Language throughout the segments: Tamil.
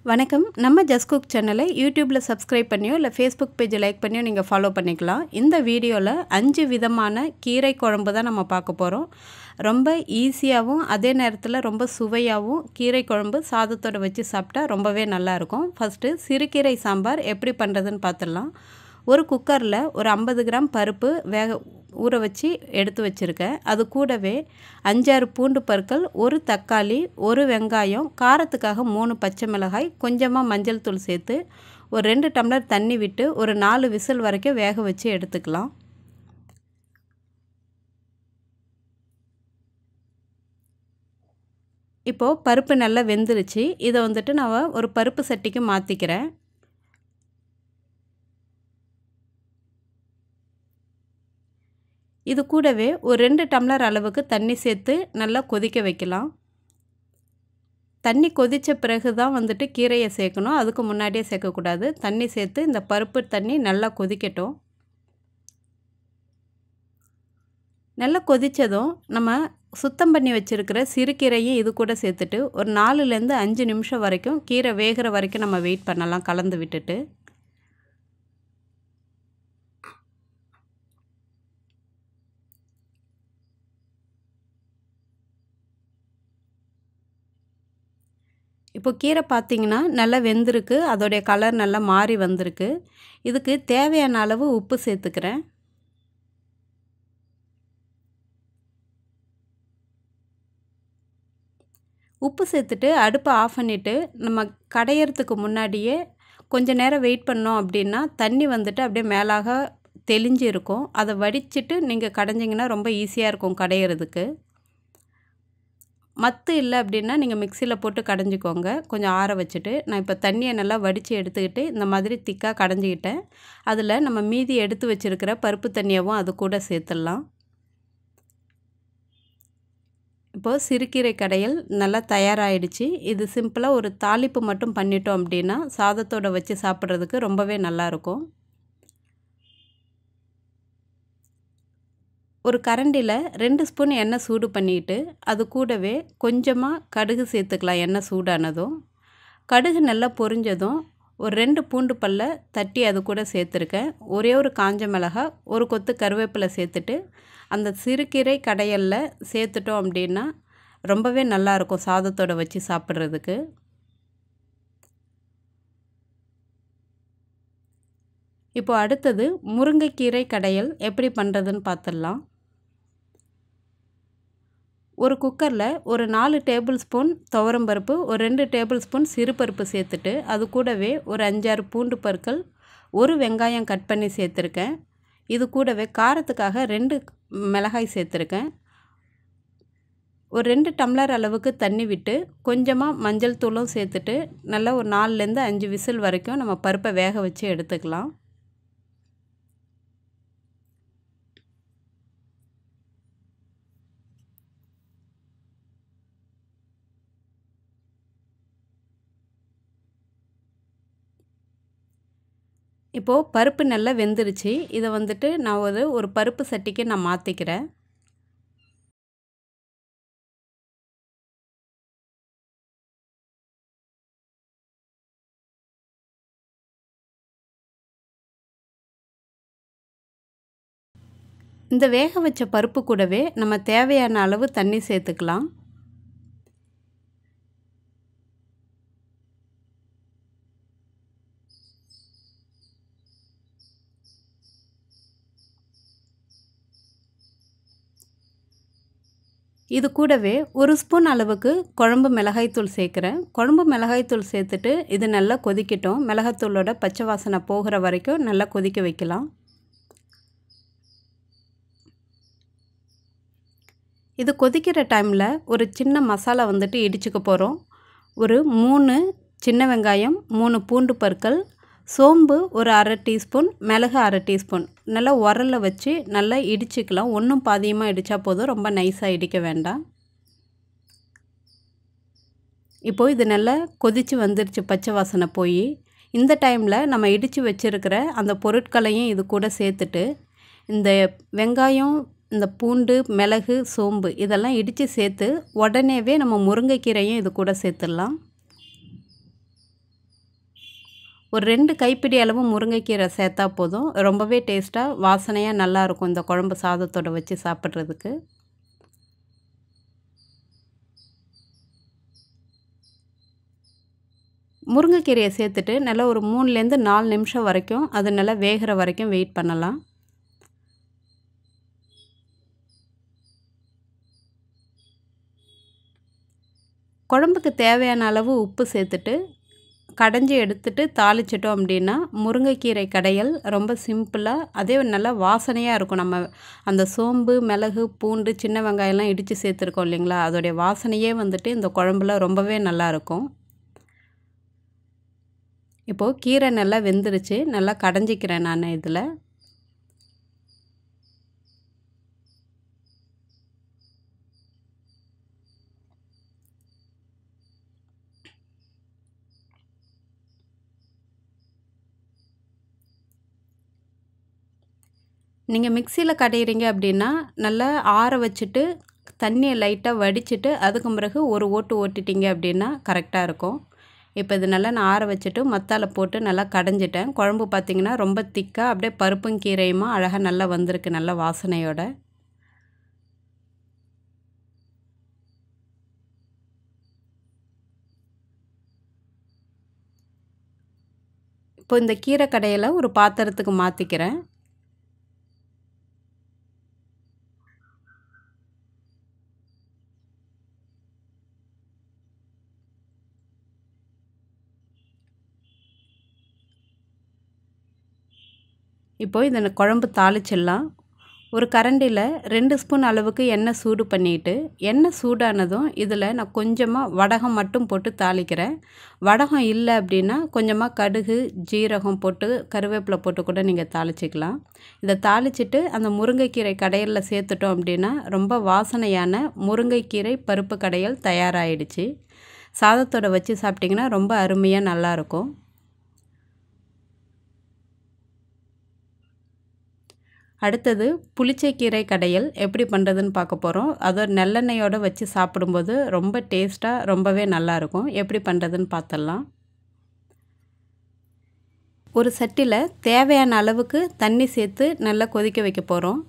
வணக்கம். நம்ம ஜஸ்ட் குக் சேனலை யூடியூப்பில் சப்ஸ்கிரைப் பண்ணியோ இல்லை ஃபேஸ்புக் பேஜை லைக் பண்ணியோ நீங்கள் ஃபாலோ பண்ணிக்கலாம். இந்த வீடியோவில் 5 விதமான கீரை குழம்பு தான் நம்ம பார்க்க போகிறோம். ரொம்ப ஈஸியாகவும் அதே நேரத்தில் ரொம்ப சுவையாகவும் கீரை குழம்பு சாதத்தோடு வச்சு சாப்பிட்டா ரொம்பவே நல்லாயிருக்கும். ஃபஸ்ட்டு சிறுகீரை சாம்பார் எப்படி பண்ணுறதுன்னு பார்த்துடலாம். ஒரு குக்கரில் ஒரு 50 கிராம் பருப்பு ஊற வச்சு எடுத்து வச்சுருக்கேன். அது கூடவே 5-6 பூண்டு பற்கள், ஒரு தக்காளி, ஒரு வெங்காயம், காரத்துக்காக 3 பச்சை மிளகாய், கொஞ்சமாக மஞ்சள் தூள் சேர்த்து ஒரு 2 டம்ளர் தண்ணி விட்டு ஒரு 4 விசில் வரைக்கும் வேக வச்சு எடுத்துக்கலாம். இப்போது பருப்பு நல்லா வெந்துருச்சு. இதை வந்துட்டு நான் ஒரு பருப்பு சட்டிக்கு மாற்றிக்கிறேன். இது கூடவே ஒரு 2 டம்ளர் அளவுக்கு தண்ணி சேர்த்து நல்லா கொதிக்க வைக்கலாம். தண்ணி கொதித்த பிறகு தான் வந்துட்டு கீரையை சேர்க்கணும். அதுக்கு முன்னாடியே சேர்க்கக்கூடாது. தண்ணி சேர்த்து இந்த பருப்பு தண்ணி நல்லா கொதிக்கட்டும். நல்லா கொதித்ததும் நம்ம சுத்தம் பண்ணி வச்சுருக்கிற சிறுகீரையும் இது கூட சேர்த்துட்டு ஒரு 4லேருந்து 5 நிமிஷம் வரைக்கும் கீரை வேகிற வரைக்கும் நம்ம வெயிட் பண்ணலாம், கலந்து விட்டுட்டு. இப்போ கீரை பார்த்திங்கன்னா நல்லா வெந்திருக்கு. அதோடைய கலர் நல்லா மாறி வந்திருக்கு. இதுக்கு தேவையான அளவு உப்பு சேர்த்துக்கிறேன். உப்பு சேர்த்துட்டு அடுப்பை ஆஃப் பண்ணிவிட்டு நம்ம கடையிறதுக்கு முன்னாடியே கொஞ்சம் நேரம் வெயிட் பண்ணோம் அப்படின்னா தண்ணி வந்துட்டு அப்படியே மேலாக தெளிஞ்சு இருக்கும். அதை வடிச்சிட்டு நீங்கள் கடைஞ்சிங்கன்னா ரொம்ப ஈஸியாக இருக்கும் கடையிறதுக்கு. மத்து இல்லை அப்படின்னா நீங்கள் மிக்சியில் போட்டு கடைஞ்சிக்கோங்க, கொஞ்சம் ஆற வச்சுட்டு. நான் இப்போ தண்ணியை நல்லா வடித்து எடுத்துக்கிட்டு இந்த மாதிரி திக்காக கடைஞ்சிக்கிட்டேன். அதில் நம்ம மீதி எடுத்து வச்சுருக்கிற பருப்பு தண்ணியவும் அது கூட சேர்த்துடலாம். இப்போது சிறுகீரை கடையல் நல்லா தயாராகிடுச்சு. இது சிம்பிளாக ஒரு தாளிப்பு மட்டும் பண்ணிட்டோம் அப்படின்னா சாதத்தோடு வச்சு சாப்பிட்றதுக்கு ரொம்பவே நல்லாயிருக்கும். ஒரு கரண்டியில் 2 ஸ்பூன் எண்ணெய் சூடு பண்ணிவிட்டு அது கூடவே கொஞ்சமாக கடுகு சேர்த்துக்கலாம். எண்ணெய் சூடானதும் கடுகு நல்லா பொரிஞ்சதும் ஒரு 2 பூண்டு பல்லை தட்டி அது கூட சேர்த்துருக்கேன். ஒரே ஒரு காஞ்ச மிளகாய், ஒரு கொத்து கருவேப்பிலை சேர்த்துட்டு அந்த சிறுகீரை கடையலில் சேர்த்துட்டோம் அப்படின்னா ரொம்பவே நல்லாயிருக்கும் சாதத்தோடு வச்சு சாப்பிட்றதுக்கு. இப்போ அடுத்தது முருங்கைக்கீரை கடையல் எப்படி பண்ணுறதுன்னு பார்த்துடலாம். ஒரு குக்கரில் ஒரு 4 டேபிள் ஸ்பூன் துவரம்பருப்பு, ஒரு 2 டேபிள் ஸ்பூன் சிறுபருப்பு சேர்த்துட்டு அது கூடவே ஒரு 5-6 பூண்டு பற்கள், ஒரு வெங்காயம் கட் பண்ணி சேர்த்துருக்கேன். இது கூடவே காரத்துக்காக 2 மிளகாய் சேர்த்துருக்கேன். ஒரு 2 டம்ளர் அளவுக்கு தண்ணி விட்டு கொஞ்சமாக மஞ்சள் தூளும் சேர்த்துட்டு நல்லா ஒரு 4லேருந்து 5 விசில் வரைக்கும் நம்ம பருப்பை வேக வச்சு எடுத்துக்கலாம். இப்போது பருப்பு நல்லா வெந்துருச்சு. இதை வந்துட்டு நான் ஒரு பருப்பு சட்டிக்கு நான் மாற்றிக்கிறேன். இந்த வேக வச்ச பருப்பு கூடவே நம்ம தேவையான அளவு தண்ணி சேர்த்துக்கலாம். இது கூடவே ஒரு ஸ்பூன் அளவுக்கு குழம்பு மிளகாய்த்தூள் சேர்க்குறேன். குழம்பு மிளகாய்த்தூள் சேர்த்துட்டு இது நல்லா கொதிக்கட்டும். மிளகாய்த்தூளோட பச்சை வாசனை போகிற வரைக்கும் நல்லா கொதிக்க வைக்கலாம். இது கொதிக்கிற டைமில் ஒரு சின்ன மசாலா வந்துட்டு இடிச்சுக்க போகிறோம். ஒரு 3 சின்ன வெங்காயம், 3 பூண்டு பற்கள், சோம்பு ஒரு 1/2 டீஸ்பூன், மிளகு 1/2 டீஸ்பூன் நல்லா உரலில் வச்சு நல்லா இடிச்சுக்கலாம். ஒன்றும் பாதியமாக இடித்தா போதும், ரொம்ப நைஸாக இடிக்க வேண்டாம். இப்போது இது நல்லா கொதித்து வந்துருச்சு, பச்சை வாசனை போய். இந்த டைமில் நம்ம இடித்து வச்சுருக்கிற அந்த பொருட்களையும் இது கூட சேர்த்துட்டு இந்த வெங்காயம், இந்த பூண்டு, மிளகு, சோம்பு இதெல்லாம் இடித்து சேர்த்து உடனேவே நம்ம முருங்கைக்கீரையும் இது கூட சேர்த்துடலாம். ஒரு 2 கைப்பிடி அளவு முருங்கைக்கீரை சேர்த்தா போதும். ரொம்பவே டேஸ்ட்டாக வாசனையாக நல்லாயிருக்கும் இந்த குழம்பு சாதத்தோடு வச்சு சாப்பிட்றதுக்கு. முருங்கைக்கீரையை சேர்த்துட்டு நல்லா ஒரு 3லேருந்து 4 நிமிஷம் வரைக்கும் அது நல்லா வேகிற வரைக்கும் வெயிட் பண்ணலாம். குழம்புக்கு தேவையான அளவு உப்பு சேர்த்துட்டு கடைஞ்சி எடுத்துட்டு தாளிச்சிட்டோம் அப்படின்னா முருங்கைக்கீரை கடையல் ரொம்ப சிம்பிளாக அதே நல்லா வாசனையாக இருக்கும். நம்ம அந்த சோம்பு, மிளகு, பூண்டு, சின்ன வெங்காயம்லாம் இடித்து சேர்த்துருக்கோம் இல்லைங்களா, அதோடைய வாசனையே வந்துட்டு இந்த குழம்புல ரொம்பவே நல்லாயிருக்கும். இப்போது கீரை நல்லா வெந்துருச்சு. நல்லா கடைஞ்சிக்கிறேன் நான் இதில். நீங்கள் மிக்சியில் கடையிறீங்க அப்படின்னா நல்லா ஆற வச்சுட்டு தண்ணியை லைட்டாக வடிச்சிட்டு அதுக்கு பிறகு ஒரு ஓட்டு ஓட்டிட்டீங்க அப்படின்னா கரெக்டாக இருக்கும். இப்போ இது நல்லா நான் ஆற வச்சுட்டு மத்தால போட்டு நல்லா கடைஞ்சிட்டேன். குழம்பு பார்த்திங்கன்னா ரொம்ப திக்காக அப்படியே பருப்பும் கீரையுமா அழகாக நல்லா வந்திருக்கு நல்ல வாசனையோட. இப்போ இந்த கீரை கடையில் ஒரு பாத்திரத்துக்கு மாற்றிக்கிறேன். இப்போ இந்த குழம்பு தாளிச்சிடலாம். ஒரு கரண்டியில் 2 ஸ்பூன் அளவுக்கு எண்ணெய் சூடு பண்ணிவிட்டு எண்ணெய் சூடானதும் இதில் நான் கொஞ்சமாக வடகம் மட்டும் போட்டு தாளிக்கிறேன். வடகம் இல்லை அப்படின்னா கொஞ்சமாக கடுகு, ஜீரகம் போட்டு கருவேப்பிலை போட்டு கூட நீங்கள் தாளிச்சிக்கலாம். இதை தாளிச்சிட்டு அந்த முருங்கைக்கீரை கடையலில் சேர்த்துட்டோம் அப்படின்னா ரொம்ப வாசனையான முருங்கைக்கீரை பருப்பு கடையல் தயாராகிடுச்சு. சாதத்தோடு வச்சு சாப்பிட்டிங்கன்னா ரொம்ப அருமையாக நல்லாயிருக்கும். அடுத்தது புளிச்சக்கீரை கடையல் எப்படி பண்ணுறதுன்னு பார்க்க போகிறோம். அதோட நல்லெண்ணெயோடு வச்சு சாப்பிடும்போது ரொம்ப டேஸ்ட்டாக ரொம்பவே நல்லாயிருக்கும். எப்படி பண்ணுறதுன்னு பார்த்துடலாம். ஒரு சட்டியில் தேவையான அளவுக்கு தண்ணி சேர்த்து நல்லா கொதிக்க வைக்க போகிறோம்.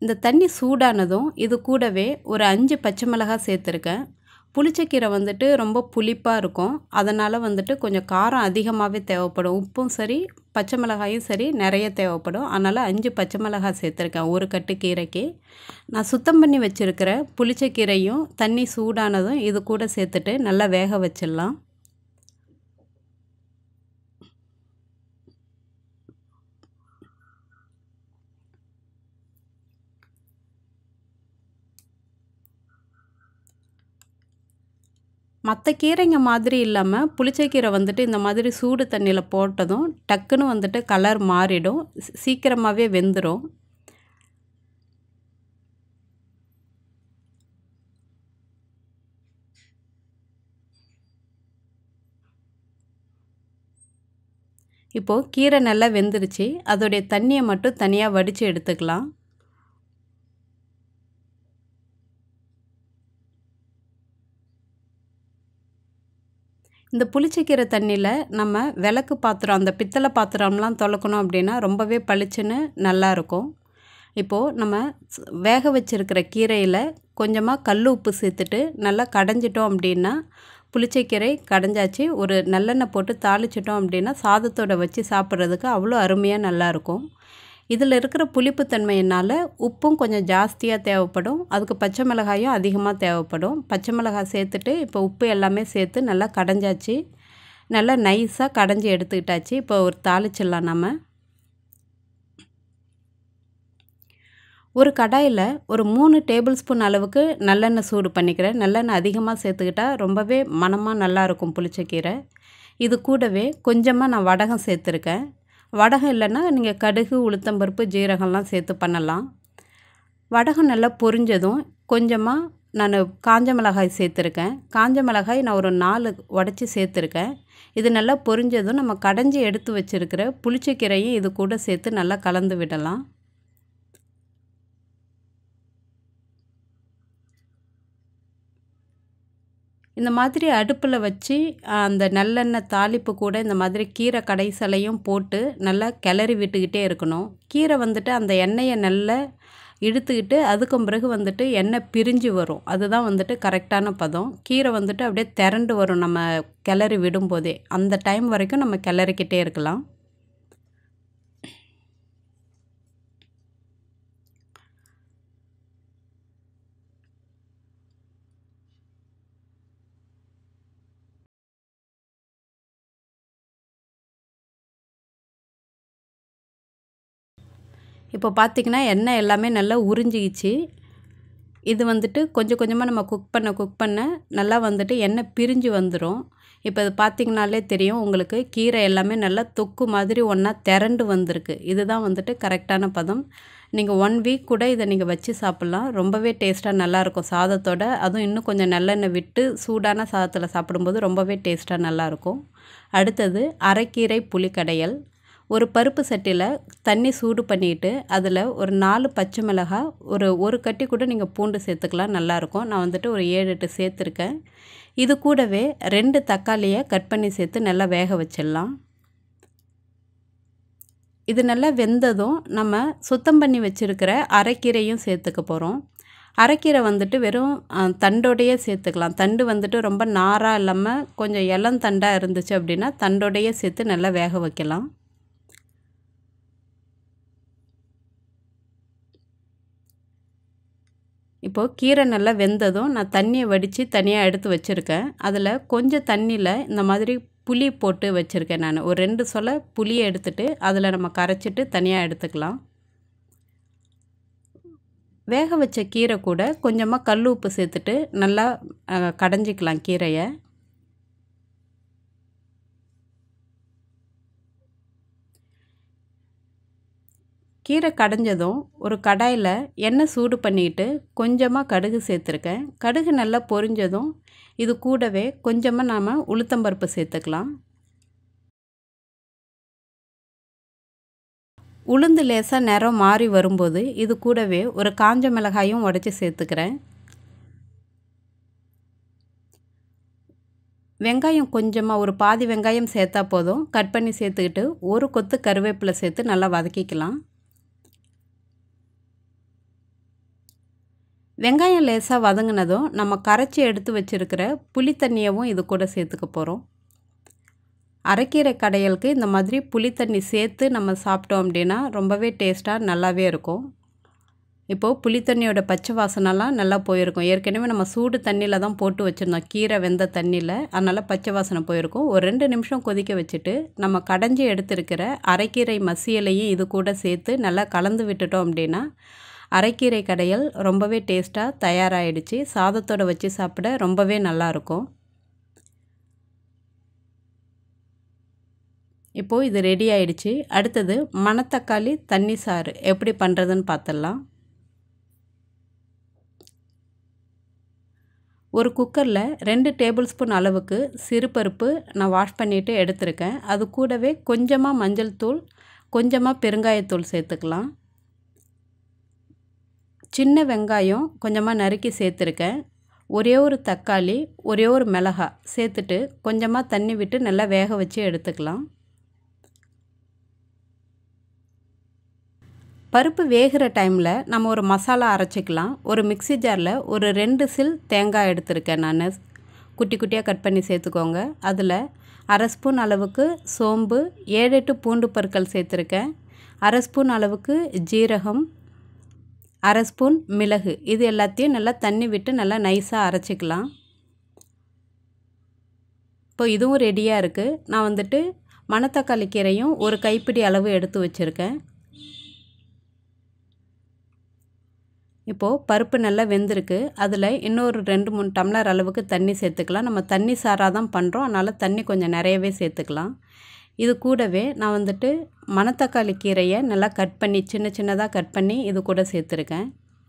இந்த தண்ணி சூடானதும் இது கூடவே ஒரு 5 பச்சை மிளகாய் சேர்த்துருக்கேன். புளிச்சக்கீரை வந்துட்டு ரொம்ப புளிப்பாக இருக்கும். அதனால் வந்துட்டு கொஞ்சம் காரம் அதிகமாகவே தேவைப்படும். உப்பும் சரி பச்சை மிளகாயும் சரி நிறைய தேவைப்படும். அதனால் 5 பச்சை மிளகாய் சேர்த்துருக்கேன் ஒரு கட்டு கீரைக்கு. நான் சுத்தம் பண்ணி வச்சுருக்கிற புளிச்சக்கீரையும் தண்ணி சூடானதும் இது கூட சேர்த்துட்டு நல்லா வேக வச்சிடலாம். மற்ற கீரைங்க மாதிரி இல்லாமல் புளிச்சக்கீரை வந்துட்டு இந்த மாதிரி சூடு தண்ணியில் போட்டதும் டக்குன்னு வந்துட்டு கலர் மாறிடும். சீக்கிரமாகவே வெந்துடும். இப்போது கீரை நல்லா வெந்துருச்சு. அதோடைய தண்ணியை மட்டும் தனியாக வடித்து எடுத்துக்கலாம். இந்த புளிச்சக்கீரை தண்ணியில் நம்ம விளக்கு பாத்திரம் அந்த பித்தளை பாத்திரம்லாம் துலக்கணும் அப்படின்னா ரொம்பவே பளிச்சுன்னு நல்லாயிருக்கும். இப்போது நம்ம வேக வச்சுருக்கிற கீரையில் கொஞ்சமாக கல் உப்பு சேர்த்துட்டு நல்லா கடைஞ்சிட்டோம் அப்படின்னா புளிச்சக்கீரை கடைஞ்சாச்சு. ஒரு நல்லெண்ணெய் போட்டு தாளிச்சிட்டோம் அப்படின்னா சாதத்தோடு வச்சு சாப்பிட்றதுக்கு அவ்வளோ அருமையாக நல்லாயிருக்கும். இதில் இருக்கிற புளிப்புத்தன்மையினால் உப்பும் கொஞ்சம் ஜாஸ்தியாக தேவைப்படும். அதுக்கு பச்சை மிளகாயும் அதிகமாக தேவைப்படும். பச்சை மிளகாய் சேர்த்துட்டு இப்போ உப்பு எல்லாமே சேர்த்து நல்லா கடைஞ்சாச்சு. நல்லா நைஸாக கடைஞ்சி எடுத்துக்கிட்டாச்சு. இப்போ ஒரு தாளிச்சிடலாம் நம்ம. ஒரு கடாயில் ஒரு 3 டேபிள் ஸ்பூன் அளவுக்கு நல்லெண்ணெய் சூடு பண்ணிக்கிறேன். நல்லெண்ணெய் அதிகமாக சேர்த்துக்கிட்டால் ரொம்பவே மணமாக நல்லாயிருக்கும் புளிச்சக்கீரை. இது கூடவே கொஞ்சமாக நான் வடகம் சேர்த்துருக்கேன். வடகம் இல்லைன்னா நீங்கள் கடுகு, உளுத்தம்பருப்பு, ஜீரகம்லாம் சேர்த்து பண்ணலாம். வடகம் நல்லா பொரிஞ்சதும் கொஞ்சமாக நான் காஞ்ச மிளகாய் சேர்த்துருக்கேன். காஞ்ச மிளகாய் நான் ஒரு 4 உடச்சி சேர்த்துருக்கேன். இது நல்லா பொரிஞ்சதும் நம்ம கடைஞ்சி எடுத்து வச்சுருக்கிற புளிச்சக்கீரையும் இது கூட சேர்த்து நல்லா கலந்து விடலாம். இந்த மாதிரி அடுப்பில் வச்சு அந்த நல்லெண்ணெய் தாளிப்பு கூட இந்த மாதிரி கீரை கடைசலையும் போட்டு நல்லா கிளறி விட்டுக்கிட்டே இருக்கணும். கீரை வந்துட்டு அந்த எண்ணெயை நல்லா இழுத்துக்கிட்டு அதுக்கும் பிறகு வந்துட்டு எண்ணெய் பிரிஞ்சு வரும். அதுதான் வந்துட்டு கரெக்டான பதம். கீரை வந்துட்டு அப்படியே திரண்டு வரும் நம்ம கிளறி விடும்போதே. அந்த டைம் வரைக்கும் நம்ம கிளறிக்கிட்டே இருக்கலாம். இப்போ பார்த்திங்கன்னா எண்ணெய் எல்லாமே நல்லா உறிஞ்சிக்கிச்சு. இது வந்துட்டு கொஞ்சம் கொஞ்சமாக நம்ம குக் பண்ண நல்லா வந்துட்டு எண்ணெய் பிரிஞ்சு வந்துடும். இப்போ இது பார்த்திங்கனாலே தெரியும் உங்களுக்கு, கீரை எல்லாமே நல்லா தொக்கு மாதிரி ஒன்றா திரண்டு வந்திருக்கு. இதுதான் வந்துட்டு கரெக்டான பதம். நீங்கள் 1 வீக் கூட இதை நீங்கள் வச்சு சாப்பிட்லாம். ரொம்பவே டேஸ்ட்டாக நல்லாயிருக்கும் சாதத்தோட. அதுவும் இன்னும் கொஞ்சம் நல்லெண்ணெய் விட்டு சூடான சாதத்தில் சாப்பிடும்போது ரொம்பவே டேஸ்ட்டாக நல்லாயிருக்கும். அடுத்தது அரைக்கீரை புளிக்கடையல். ஒரு பருப்பு சட்டியில் தண்ணி சூடு பண்ணிவிட்டு அதில் ஒரு 4 பச்சை மிளகாய், ஒரு கட்டி கூட நீங்கள் பூண்டு சேர்த்துக்கலாம், நல்லாயிருக்கும். நான் வந்துட்டு ஒரு 7, 8 சேர்த்துருக்கேன். இது கூடவே 2 தக்காளியை கட் பண்ணி சேர்த்து நல்லா வேக வச்சிடலாம். இது நல்லா வெந்ததும் நம்ம சுத்தம் பண்ணி வச்சுருக்கிற அரைக்கீரையும் சேர்த்துக்க போகிறோம். அரைக்கீரை வந்துட்டு வெறும் தண்டோடையே சேர்த்துக்கலாம். தண்டு வந்துட்டு ரொம்ப நாராக இல்லாமல் கொஞ்சம் இளந்தண்டாக இருந்துச்சு அப்படின்னா தண்டோடையே சேர்த்து நல்லா வேக வைக்கலாம். இப்போது கீரை நல்லா வெந்ததும் நான் தண்ணியை வடித்து தனியாக எடுத்து வச்சுருக்கேன். அதில் கொஞ்சம் தண்ணியில் இந்த மாதிரி புளி போட்டு வச்சுருக்கேன் நான். ஒரு 2 சொல புளியை எடுத்துகிட்டு அதில் நம்ம கரைச்சிட்டு தனியாக எடுத்துக்கலாம். வேக வச்ச கீரை கூட கொஞ்சமாக கல் உப்பு சேர்த்துட்டு நல்லா கடைஞ்சிக்கலாம் கீரையை. கீரை கடைஞ்சதும் ஒரு கடாயில் எண்ணெய் சூடு பண்ணிவிட்டு கொஞ்சமாக கடுகு சேர்த்துருக்கேன். கடுகு நல்லா பொரிஞ்சதும் இது கூடவே கொஞ்சமாக நாம் உளுத்தம்பருப்பு சேர்த்துக்கலாம். உளுந்து லேசாக நிறம் மாறி வரும்போது இது கூடவே ஒரு காஞ்ச மிளகாயும் உடைச்சி சேர்த்துக்கிறேன். வெங்காயம் கொஞ்சமாக ஒரு பாதி வெங்காயம் சேர்த்தா போதும். கட் பண்ணி சேர்த்துக்கிட்டு ஒரு கொத்து கருவேப்பிலை சேர்த்து நல்லா வதக்கிக்கலாம். வெங்காயம் லேசாக வதங்கினதும் நம்ம கரைச்சி எடுத்து வச்சுருக்கிற புளி தண்ணியவும் இது கூட சேர்த்துக்க போகிறோம். அரைக்கீரை கடையலுக்கு இந்த மாதிரி புளி தண்ணி சேர்த்து நம்ம சாப்பிட்டோம் அப்படின்னா ரொம்பவே டேஸ்ட்டாக நல்லாவே இருக்கும். இப்போது புளி தண்ணியோட பச்சை வாசனைலாம் நல்லா போயிருக்கும். ஏற்கனவே நம்ம சூடு தண்ணியில் தான் போட்டு வச்சுருந்தோம், கீரை வெந்த தண்ணியில். அதனால் பச்சை வாசனை போயிருக்கும். ஒரு 2 நிமிஷம் கொதிக்க வச்சுட்டு நம்ம கடைஞ்சி எடுத்துருக்கிற அரைக்கீரை மசியலையும் இது கூட சேர்த்து நல்லா கலந்து விட்டுட்டோம் அப்படின்னா அரைக்கீரை கடையல் ரொம்பவே டேஸ்ட்டாக தயாராகிடுச்சு. சாதத்தோடு வச்சு சாப்பிட ரொம்பவே நல்லாயிருக்கும். இப்போது இது ரெடி ஆயிடுச்சு. அடுத்தது மணத்தக்காளி தண்ணி சாறு எப்படி பண்ணுறதுன்னு பார்த்துடலாம். ஒரு குக்கரில் 2 டேபிள் ஸ்பூன் அளவுக்கு சிறுபருப்பு நான் வாஷ் பண்ணிவிட்டு எடுத்துருக்கேன். அது கூடவே கொஞ்சமாக மஞ்சள் தூள், கொஞ்சமாக பெருங்காயத்தூள் சேர்த்துக்கலாம். சின்ன வெங்காயம் கொஞ்சமாக நறுக்கி சேர்த்துருக்கேன். ஒரே ஒரு தக்காளி, ஒரே ஒரு மிளகாய் சேர்த்துட்டு கொஞ்சமாக தண்ணி விட்டு நல்லா வேக வச்சு எடுத்துக்கலாம். பருப்பு வேகிற டைமில் நம்ம ஒரு மசாலா அரைச்சிக்கலாம். ஒரு மிக்ஸி ஜாரில் ஒரு 2 சில் தேங்காய் எடுத்துருக்கேன் நான். குட்டி குட்டியாக கட் பண்ணி சேர்த்துக்கோங்க. அதில் 1/2 ஸ்பூன் அளவுக்கு சோம்பு, 7, 8 பூண்டு பற்கள் சேர்த்துருக்கேன். 1/2 ஸ்பூன் அளவுக்கு ஜீரகம், 1/2 ஸ்பூன் மிளகு. இது எல்லாத்தையும் நல்லா தண்ணி விட்டு நல்லா நைஸாக அரைச்சிக்கலாம். இப்போ இதுவும் ரெடியாக இருக்குது. நான் வந்துட்டு மணத்தக்காளி கீரையும் ஒரு கைப்பிடி அளவு எடுத்து வச்சுருக்கேன். இப்போது பருப்பு நல்லா வெந்திருக்கு. அதில் இன்னொரு 2, 3 டம்ளர் அளவுக்கு தண்ணி சேர்த்துக்கலாம். நம்ம தண்ணி சாராக தான் பண்ணுறோம், அதனால் தண்ணி கொஞ்சம் நிறையவே சேர்த்துக்கலாம். இது கூடவே நான் வந்துட்டு மணத்தக்காளி கீரையை நல்லா கட் பண்ணி சின்னதாக கட் பண்ணி இது கூட சேர்த்துருக்கேன்.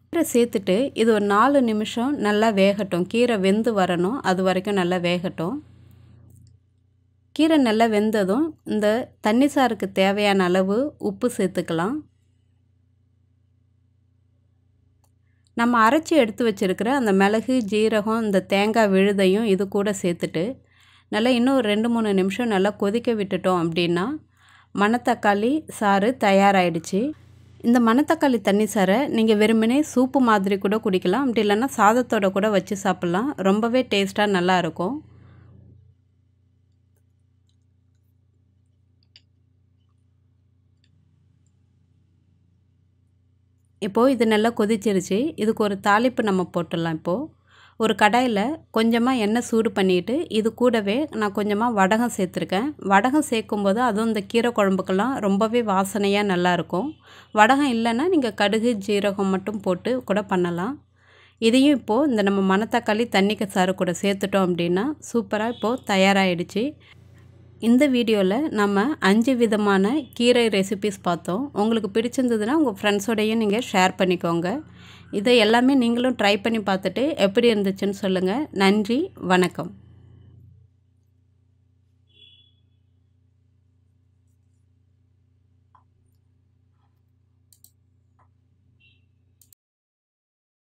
கீரை சேர்த்துட்டு இது ஒரு 4 நிமிஷம் நல்லா வேகட்டும். கீரை வெந்து வரணும், அது வரைக்கும் நல்லா வேகட்டும். கீரை நல்லா வெந்ததும் இந்த தண்ணி சாருக்கு தேவையான அளவு உப்பு சேர்த்துக்கலாம். நம்ம அரைச்சி எடுத்து வச்சுருக்கிற அந்த மிளகு ஜீரகம் இந்த தேங்காய் விழுதையும் இது கூட சேர்த்துட்டு நல்லா இன்னும் 2-3 நிமிஷம் நல்லா கொதிக்க விட்டுட்டோம் அப்படின்னா மணத்தக்காளி சாறு தயாராகிடுச்சு. இந்த மணத்தக்காளி தண்ணி சாறை நீங்கள் வெறுமனே சூப்பு மாதிரி கூட குடிக்கலாம், அப்படி இல்லைன்னா சாதத்தோட கூட வச்சு சாப்பிட்லாம். ரொம்பவே டேஸ்ட்டாக நல்லாயிருக்கும். இப்போது இது நல்லா கொதிச்சிருச்சு. இதுக்கு ஒரு தாளிப்பு நம்ம போட்டுடலாம். இப்போது ஒரு கடாயில் கொஞ்சமாக எண்ணெய் சூடு பண்ணிவிட்டு இது கூடவே நான் கொஞ்சமாக வடகம் சேர்த்துருக்கேன். வடகம் சேர்க்கும்போது அதுவும் இந்த கீரை குழம்புக்கெல்லாம் ரொம்பவே வாசனையாக நல்லாயிருக்கும். வடகம் இல்லைன்னா நீங்கள் கடுகு ஜீரகம் மட்டும் போட்டு கூட பண்ணலாம். இதையும் இப்போது இந்த நம்ம மணத்தக்காளி தண்ணிக்கு சாறு கூட சேர்த்துட்டோம் அப்படின்னா சூப்பராக இப்போது தயாராகிடுச்சு. இந்த வீடியோவில் நம்ம 5 விதமான கீரை ரெசிபீஸ் பார்த்தோம். உங்களுக்கு பிடிச்சிருந்ததுன்னா உங்கள் ஃப்ரெண்ட்ஸோடையும் நீங்கள் ஷேர் பண்ணிக்கோங்க. இதை எல்லாமே நீங்களும் ட்ரை பண்ணி பார்த்துட்டு எப்படி இருந்துச்சுன்னு சொல்லுங்கள். நன்றி, வணக்கம்.